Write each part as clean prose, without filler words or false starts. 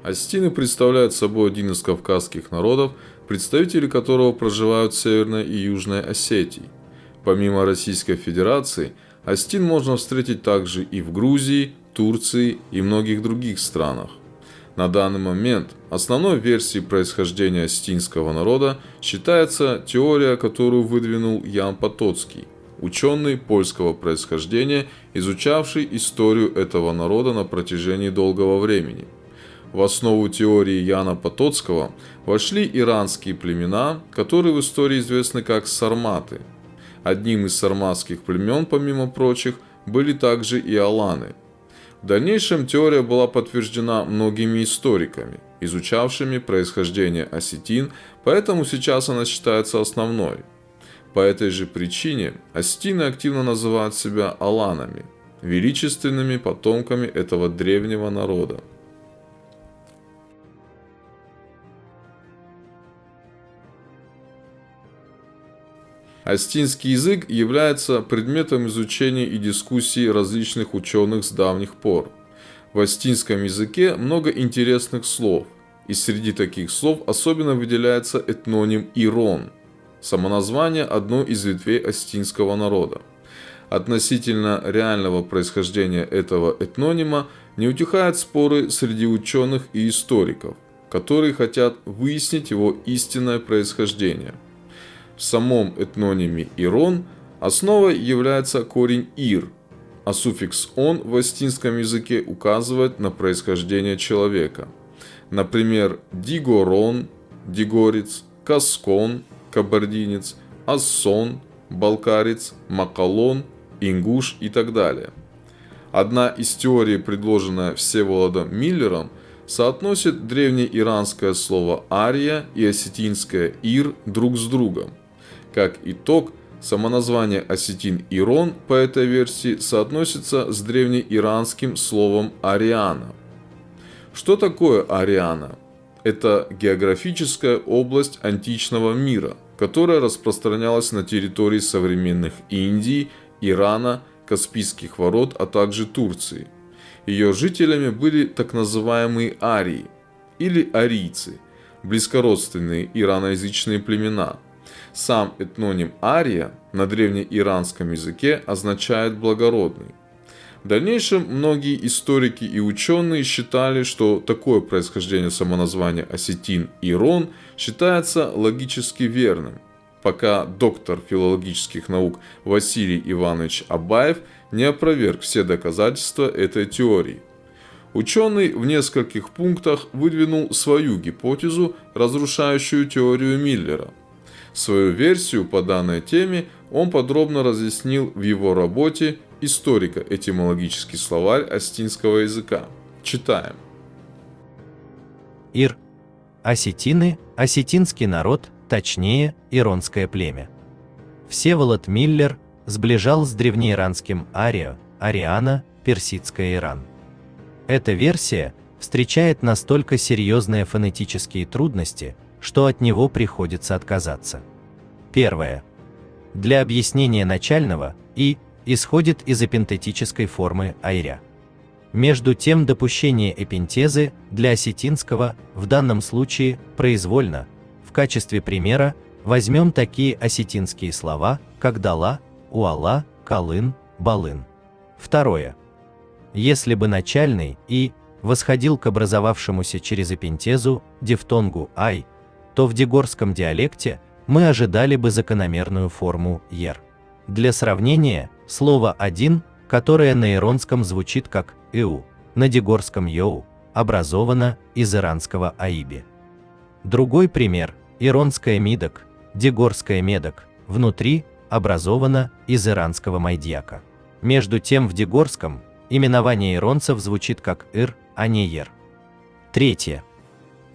Осетины представляют собой один из кавказских народов, представители которого проживают в Северной и Южной Осетии. Помимо Российской Федерации, осетин можно встретить также и в Грузии, Турции и многих других странах. На данный момент основной версией происхождения осетинского народа считается теория, которую выдвинул Ян Потоцкий, ученый польского происхождения, изучавший историю этого народа на протяжении долгого времени. В основу теории Яна Потоцкого вошли иранские племена, которые в истории известны как сарматы. Одним из сарматских племен, помимо прочих, были также и аланы. В дальнейшем теория была подтверждена многими историками, изучавшими происхождение осетин, поэтому сейчас она считается основной. По этой же причине осетины активно называют себя аланами, величественными потомками этого древнего народа. Осетинский язык является предметом изучения и дискуссий различных ученых с давних пор. В осетинском языке много интересных слов, и среди таких слов особенно выделяется этноним «ирон», самоназвание одной из ветвей осетинского народа. Относительно реального происхождения этого этнонима не утихают споры среди ученых и историков, которые хотят выяснить его истинное происхождение. В самом этнониме «ирон» основой является корень «ир», а суффикс «он» в осетинском языке указывает на происхождение человека. Например, дигорон – дигорец, каскон – кабардинец, ассон – балкарец, макалон – ингуш и так далее. Одна из теорий, предложенная Всеволодом Миллером, соотносит древнеиранское слово «ария» и осетинское «ир» друг с другом. Как итог, самоназвание осетин-ирон по этой версии соотносится с древнеиранским словом «ариана». Что такое Ариана? Это географическая область античного мира, которая распространялась на территории современных Индии, Ирана, Каспийских ворот, а также Турции. Ее жителями были так называемые арии или арийцы, близкородственные ираноязычные племена. Сам этноним «ария» на древнеиранском языке означает «благородный». В дальнейшем многие историки и ученые считали, что такое происхождение самоназвания осетин-ирон считается логически верным, пока доктор филологических наук Василий Иванович Абаев не опроверг все доказательства этой теории. Ученый в нескольких пунктах выдвинул свою гипотезу, разрушающую теорию Миллера. Свою версию по данной теме он подробно разъяснил в его работе «Историко-этимологический словарь осетинского языка». Читаем. Ир. Осетины, осетинский народ, точнее, иронское племя. Всеволод Миллер сближал с древнеиранским арио, ариана, персидское Иран. Эта версия встречает настолько серьезные фонетические трудности, что от него приходится отказаться. Первое. Для объяснения начального «и» исходит из эпентетической формы «айря». Между тем допущение эпентезы для осетинского в данном случае произвольно. В качестве примера возьмем такие осетинские слова, как дала, уала, калын, балын. Второе. Если бы начальный «и» восходил к образовавшемуся через эпентезу дифтонгу «ай», то в дигорском диалекте мы ожидали бы закономерную форму «ер». Для сравнения, слово «один», которое на иронском звучит как «иу», на дигорском «йоу», образовано из иранского «аиби». Другой пример – иронское «мидок», дигорское «медок», внутри образовано из иранского «майдьяка». Между тем в дигорском именование иронцев звучит как «ир», а не «ер». Третье.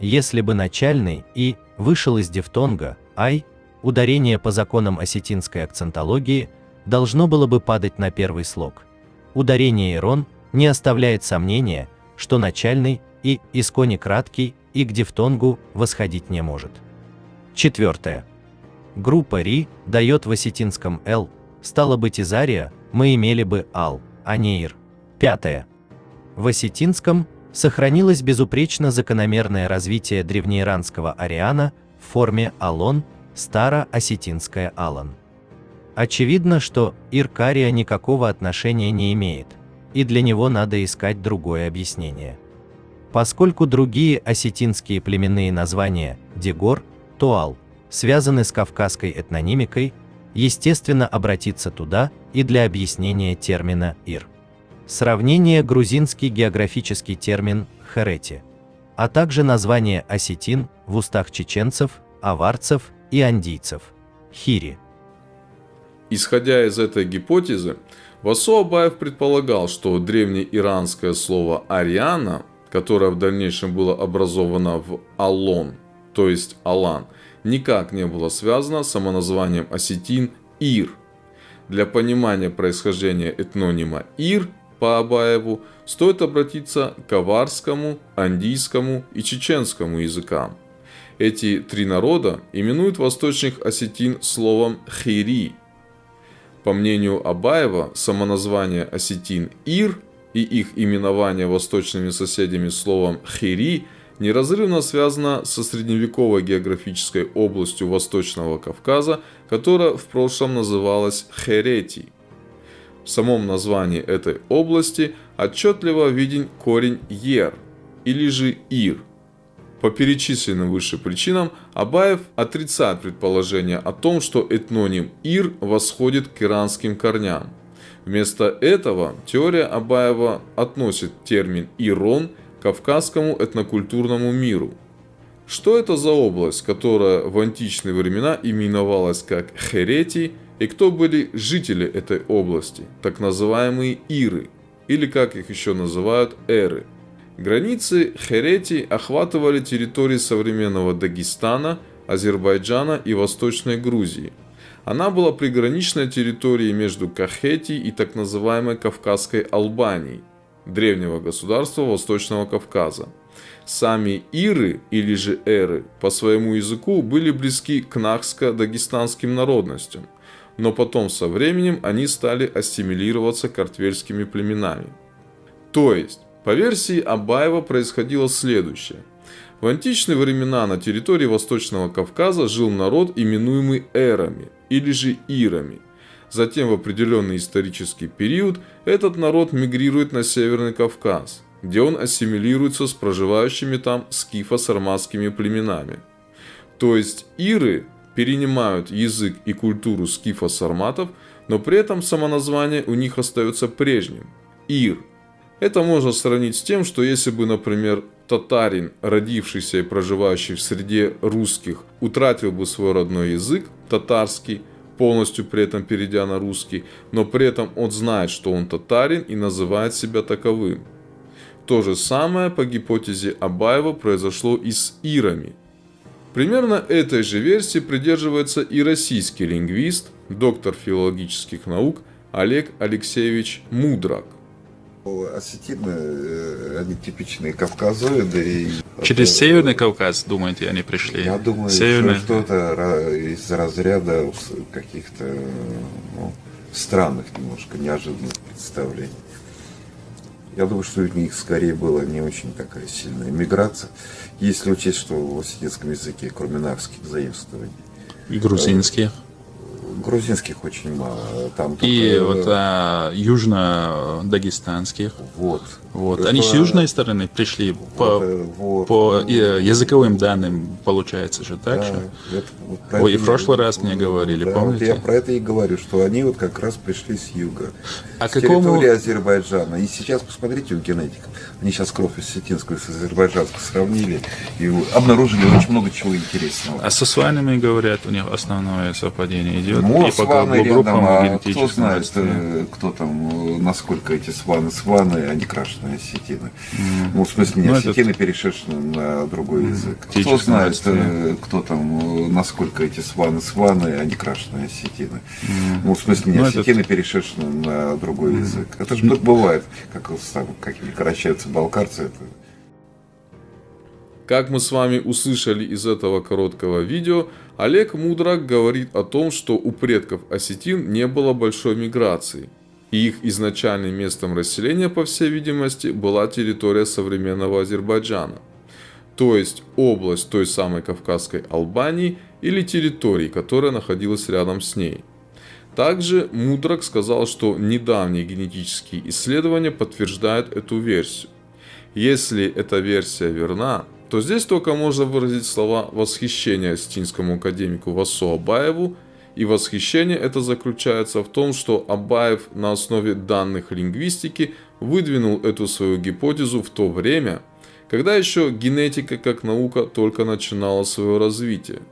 Если бы начальный «и» вышел из дифтонга «ай», ударение по законам осетинской акцентологии должно было бы падать на первый слог. Ударение «ирон» не оставляет сомнения, что начальный «и» исконе краткий и к дифтонгу восходить не может. Четвертое. Группа «ри» дает в осетинском «л», стало быть из ария мы имели бы «ал», а не «ир». Пятое. В осетинском Сохранилось безупречно закономерное развитие древнеиранского ариана в форме алон, старо-осетинское алан. Очевидно, что ир к ария никакого отношения не имеет, и для него надо искать другое объяснение. Поскольку другие осетинские племенные названия Дегор, Туал связаны с кавказской этнонимикой, естественно обратиться туда и для объяснения термина ир. Сравнение грузинский географический термин Херети, а также название осетин в устах чеченцев, аварцев и андийцев Хири. Исходя из этой гипотезы, Васо Абаев предполагал, что древнеиранское слово «ариана», которое в дальнейшем было образовано в «алон», то есть «алан», никак не было связано с самоназванием осетин «ир». Для понимания происхождения этнонима «ир» по Абаеву стоит обратиться к аварскому, андийскому и чеченскому языкам. Эти три народа именуют восточных осетин словом «хири». По мнению Абаева, самоназвание осетин «ир» и их именование восточными соседями словом «хири» неразрывно связано со средневековой географической областью Восточного Кавказа, которая в прошлом называлась Херети. В самом названии этой области отчетливо виден корень «ер» или же «ир». По перечисленным выше причинам Абаев отрицает предположение о том, что этноним «ир» восходит к иранским корням. Вместо этого теория Абаева относит термин «ирон» к кавказскому этнокультурному миру. Что это за область, которая в античные времена именовалась как Херети, и кто были жители этой области, так называемые иры, или как их еще называют эры? Границы Херети охватывали территории современного Дагестана, Азербайджана и Восточной Грузии. Она была приграничной территорией между Кахети и так называемой Кавказской Албанией, древнего государства Восточного Кавказа. Сами иры или же эры по своему языку были близки к нахско-дагестанским народностям, но потом со временем они стали ассимилироваться картвельскими племенами. То есть, по версии Абаева происходило следующее. В античные времена на территории Восточного Кавказа жил народ, именуемый эрами или же ирами. Затем в определенный исторический период этот народ мигрирует на Северный Кавказ, где он ассимилируется с проживающими там скифо-сарматскими племенами. То есть иры перенимают язык и культуру скифо-сарматов, но при этом самоназвание у них остается прежним – ир. Это можно сравнить с тем, что если бы, например, татарин, родившийся и проживающий в среде русских, утратил бы свой родной язык, татарский, полностью при этом перейдя на русский, но при этом он знает, что он татарин и называет себя таковым. То же самое по гипотезе Абаева произошло и с ирами. Примерно этой же версии придерживается и российский лингвист, доктор филологических наук Олег Алексеевич Мудрак. Осетины, они типичные кавказоиды. Через Северный Кавказ, думаете, они пришли? Я думаю, Северный... что что-то из разряда каких-то странных, немножко неожиданных представлений. Я думаю, что у них скорее была не очень такая сильная миграция, если учесть, что в осетинском языке, кроме нахских заимствований. И грузинских. Грузинских очень мало. Там И только... южно-дагестанских. Вот. Это... Они с южной стороны пришли по языковым данным, получается же так да, же. Это, и в прошлый раз мне говорили, да, помните? Вот я про это и говорю, что они вот как раз пришли с юга, с территории Азербайджана. И сейчас посмотрите у генетиков, они сейчас кровь осетинскую с азербайджанской сравнили и обнаружили очень много чего интересного. А со сванами, говорят, у них основное совпадение идет. Ну, и сваны рядом, а кто знает, родстве. кто там, насколько эти сваны, они крашеные осетины. Ну, в смысле, не осетины, перешедшие на другой язык. Кто знает, кто там, насколько эти сваны, они крашеные осетины. Ну, в смысле, не осетины, перешедшие на другой язык. Это же бывает, как сокращаются балкарцы. Это... Как мы с вами услышали из этого короткого видео, Олег Мудрак говорит о том, что у предков осетин не было большой миграции. и их изначальным местом расселения, по всей видимости, была территория современного Азербайджана, то есть область той самой Кавказской Албании или территории, которая находилась рядом с ней. Также Мудрак сказал, что недавние генетические исследования подтверждают эту версию. Если эта версия верна, то здесь только можно выразить слова восхищения осетинскому академику Васо Абаеву, и восхищение это заключается в том, что Абаев на основе данных лингвистики выдвинул эту свою гипотезу в то время, когда еще генетика как наука только начинала свое развитие,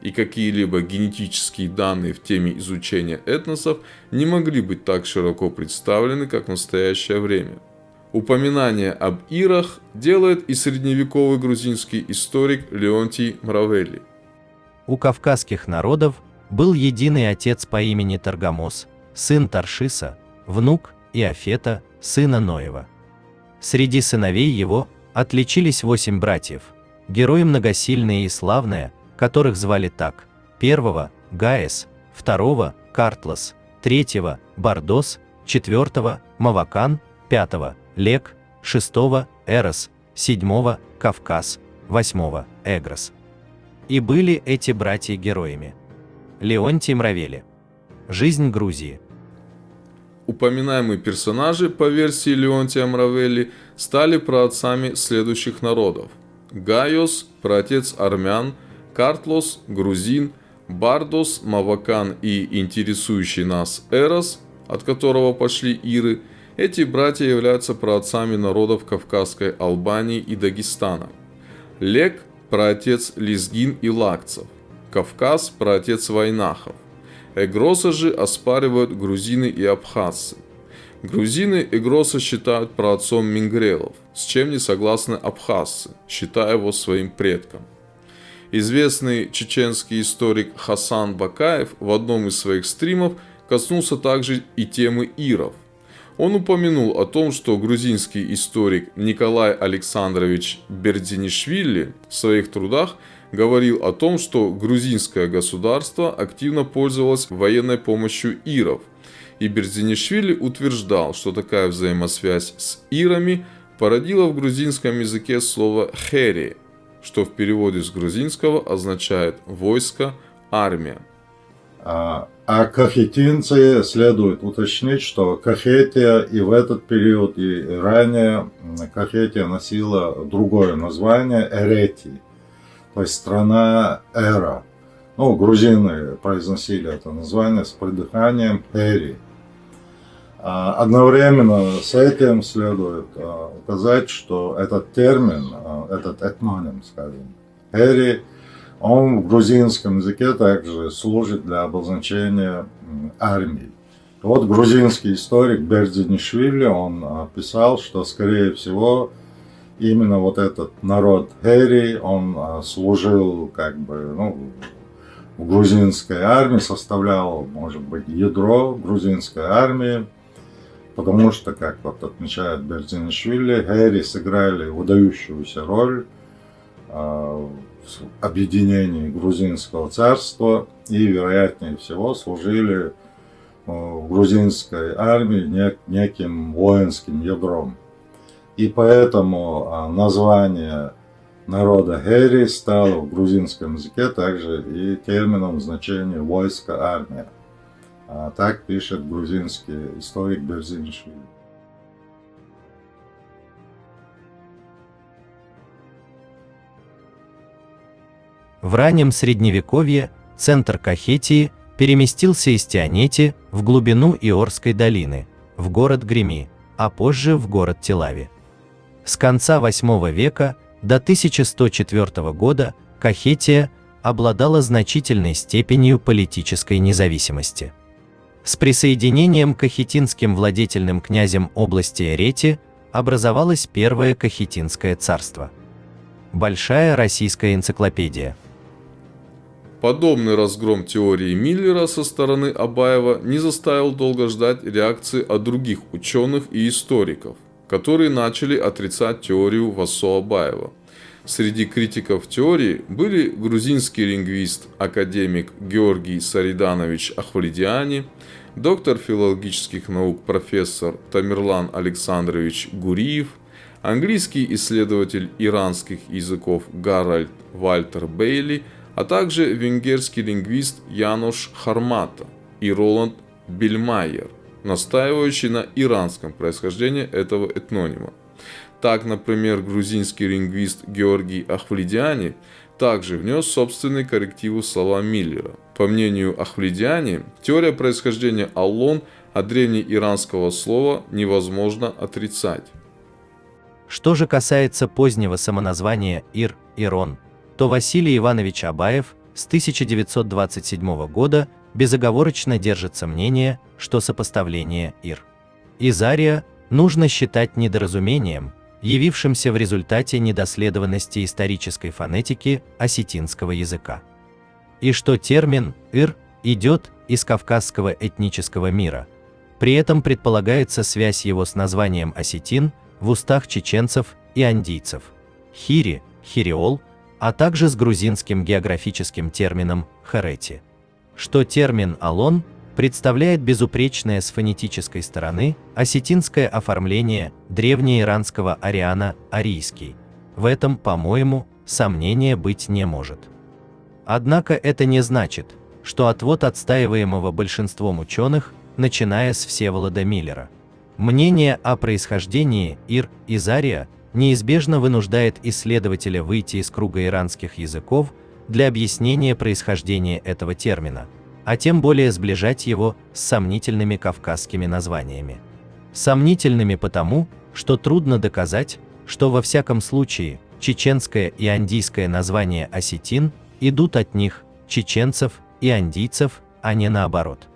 и какие-либо генетические данные в теме изучения этносов не могли быть так широко представлены, как в настоящее время. Упоминание об ирах делает и средневековый грузинский историк Леонтий Мравелли. У кавказских народов был единый отец по имени Таргамос, сын Таршиса, внук Иофета, сына Ноева. Среди сыновей его отличились 8 братьев, герои многосильные и славные, которых звали так: первого – Гаэс, второго – Картлас, третьего – Бардос, четвертого – Мавакан, пятого – Лек, шестого – Эрос, седьмого – Кавказ, восьмого – Эгрос. И были эти братья героями. Леонтий Мравелли. Жизнь Грузии. Упоминаемые персонажи, по версии Леонтия Мравелли, стали праотцами следующих народов: Гайос – праотец армян, Картлос – грузин, Бардос, Мавакан и интересующий нас Эрос, от которого пошли иры. Эти братья являются праотцами народов Кавказской Албании и Дагестана. Лек – праотец лезгин и лакцев. Кавказ – праотец вайнахов. Эгроса же оспаривают грузины и абхазцы. Грузины Эгроса считают праотцом мингрелов, с чем не согласны абхазцы, считая его своим предком. Известный чеченский историк Хасан Бакаев в одном из своих стримов коснулся также и темы иров. Он упомянул о том, что грузинский историк Николай Александрович Бердзинишвили в своих трудах говорил о том, что грузинское государство активно пользовалось военной помощью иров, и Бердзинишвили утверждал, что такая взаимосвязь с ирами породила в грузинском языке слово «хери», что в переводе с грузинского означает «войско», «армия». А кахетинцы, следует уточнить, что Кахетия и в этот период, и ранее Кахетия носила другое название – Эретий, то есть страна Эра. Грузины произносили это название с придыханием Эри. Одновременно с этим следует указать, что этот термин, этот этноним, скажем, Эри, он в грузинском языке также служит для обозначения армии. Вот грузинский историк Бердзинишвили, он писал, что, скорее всего, именно вот этот народ Эри, он служил в грузинской армии, составлял, может быть, ядро грузинской армии, потому что, как вот отмечает Бердзинишвили, Эри сыграли выдающуюся роль в объединении грузинского царства и, вероятнее всего, служили в грузинской армии неким воинским ядром. И поэтому название народа Эри стало в грузинском языке также и термином значения «войско», «армия». Так пишет грузинский историк Бердзинишвили. В раннем Средневековье центр Кахетии переместился из Тианети в глубину Иорской долины, в город Греми, а позже в город Телави. С конца VIII века до 1104 года Кахетия обладала значительной степенью политической независимости. С присоединением к кахетинским владетельным князям области Эрети образовалось Первое Кахетинское царство. Большая российская энциклопедия. Подобный разгром теории Миллера со стороны Абаева не заставил долго ждать реакции от других ученых и историков, которые начали отрицать теорию Васо Абаева. Среди критиков теории были грузинский лингвист, академик Георгий Сариданович Ахваледиани, доктор филологических наук профессор Тамерлан Александрович Гуриев, английский исследователь иранских языков Гарольд Вальтер Бейли, а также венгерский лингвист Янош Хармата и Роланд Бельмайер, настаивающий на иранском происхождении этого этнонима. Так, например, грузинский лингвист Георгий Ахваледиани также внес собственные коррективы в слова Миллера. По мнению Ахваледиани, теория происхождения Аллон от древнеиранского слова невозможно отрицать. Что же касается позднего самоназвания Ир-Ирон, то Василий Иванович Абаев с 1927 года безоговорочно держится мнение, что сопоставление Ир и Зария нужно считать недоразумением, явившимся в результате недоследованности исторической фонетики осетинского языка. И что термин «ир» идет из кавказского этнического мира. При этом предполагается связь его с названием осетин в устах чеченцев и андийцев, хири, хириол, а также с грузинским географическим термином харети. Что термин «алон» представляет безупречное с фонетической стороны осетинское оформление древнеиранского ариана арийский. В этом, по-моему, сомнения быть не может. Однако это не значит, что отвод отстаиваемого большинством ученых, начиная с Всеволода Миллера. Мнение о происхождении Ир и Зария неизбежно вынуждает исследователя выйти из круга иранских языков для объяснения происхождения этого термина, а тем более сближать его с сомнительными кавказскими названиями. Сомнительными потому, что трудно доказать, что во всяком случае чеченское и андийское название осетин идут от них, чеченцев и андийцев, а не наоборот.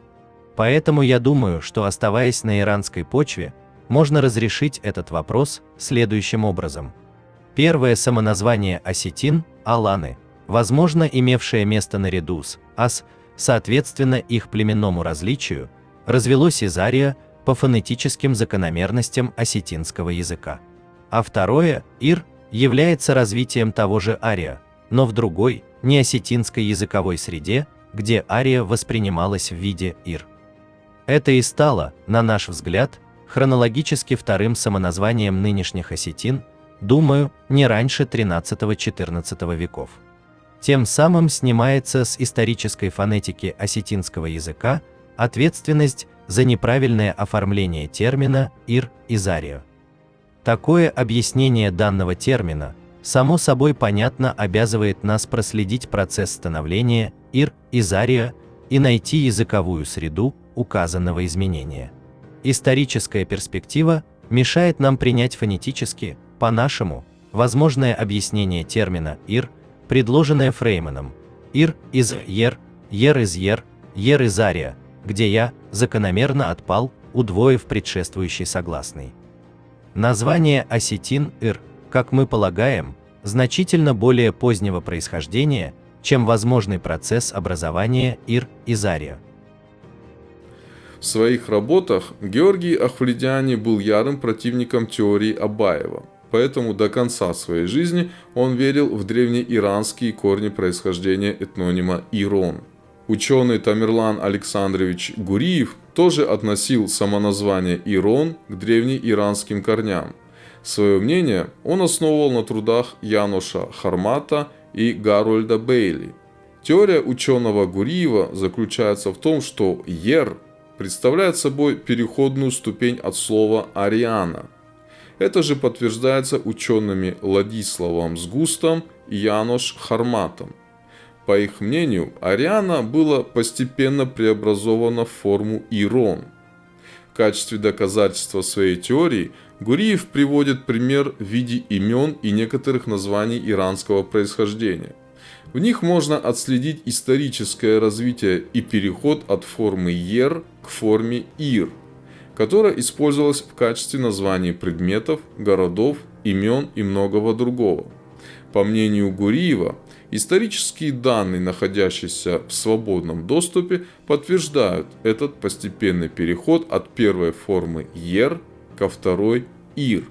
Поэтому я думаю, что, оставаясь на иранской почве, можно разрешить этот вопрос следующим образом. Первое самоназвание осетин – аланы, возможно, имевшее место наряду с ас, соответственно их племенному различию, развелось из ария по фонетическим закономерностям осетинского языка. А второе, ир, является развитием того же ария, но в другой, не осетинской языковой среде, где ария воспринималась в виде ир. Это и стало, на наш взгляд, хронологически вторым самоназванием нынешних осетин, думаю, не раньше XIII-XIV веков. Тем самым снимается с исторической фонетики осетинского языка ответственность за неправильное оформление термина «ир» и «зария». Такое объяснение данного термина, само собой понятно, обязывает нас проследить процесс становления «ир» и «зария» и найти языковую среду указанного изменения. Историческая перспектива мешает нам принять фонетически, по-нашему, возможное объяснение термина «ир», предложенное Фрейманом: «ир» из «ер», «ер» из «ер», «ер» из «ария», где «я» закономерно отпал, удвоив предшествующий согласный. Название осетин-ир, как мы полагаем, значительно более позднего происхождения, чем возможный процесс образования «ир» из «ария». В своих работах Георгий Ахваледиани был ярым противником теории Абаева, поэтому до конца своей жизни он верил в древнеиранские корни происхождения этнонима Ирон. Ученый Тамерлан Александрович Гуриев тоже относил самоназвание Ирон к древнеиранским корням. Свое мнение он основывал на трудах Яноша Хармата и Гарольда Бейли. Теория ученого Гуриева заключается в том, что «ер» представляет собой переходную ступень от слова «ариана». Это же подтверждается учеными Ладиславом Сгустом и Янош Харматом. По их мнению, ариана было постепенно преобразовано в форму ирон. В качестве доказательства своей теории Гуриев приводит пример в виде имен и некоторых названий иранского происхождения. В них можно отследить историческое развитие и переход от формы «ер» к форме «ир», которая использовалась в качестве названий предметов, городов, имен и многого другого. По мнению Гуриева, исторические данные, находящиеся в свободном доступе, подтверждают этот постепенный переход от первой формы «ер» ко второй «ир».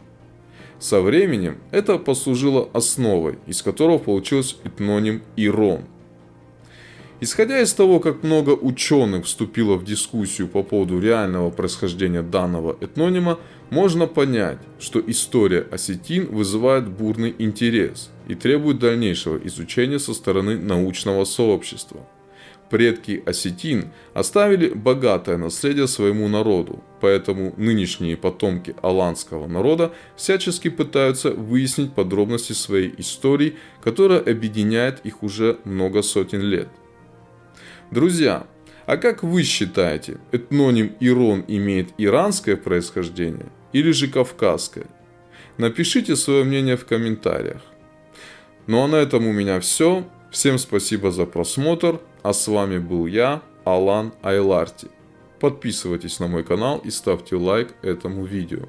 Со временем это послужило основой, из которого получился этноним Ирон. Исходя из того, как много ученых вступило в дискуссию по поводу реального происхождения данного этнонима, можно понять, что история осетин вызывает бурный интерес и требует дальнейшего изучения со стороны научного сообщества. Предки осетин оставили богатое наследие своему народу, поэтому нынешние потомки аланского народа всячески пытаются выяснить подробности своей истории, которая объединяет их уже много сотен лет. Друзья, а как вы считаете, этноним Ирон имеет иранское происхождение или же кавказское? Напишите свое мнение в комментариях. Ну а на этом у меня все. Всем спасибо за просмотр, а с вами был я, Алан Айларти. Подписывайтесь на мой канал и ставьте лайк этому видео.